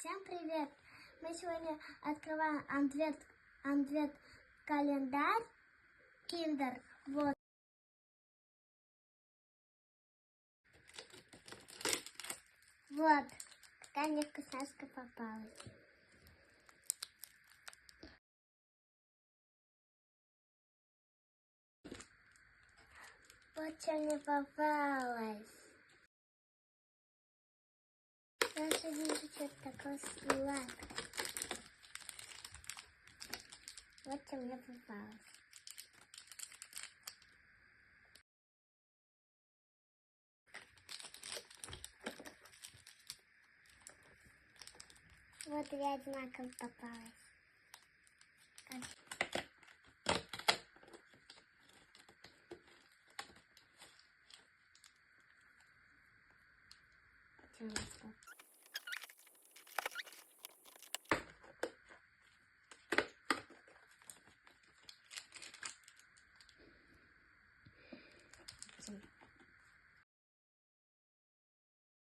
Всем привет! Мы сегодня открываем адвент-календарь Kinder. Вот. Вот. Такая мне вкусняшка попалась. Вот что мне попалось. Я уже вижу что-то такое сладкое. Вот что мне попалось. Вот 2 одинаково попалось.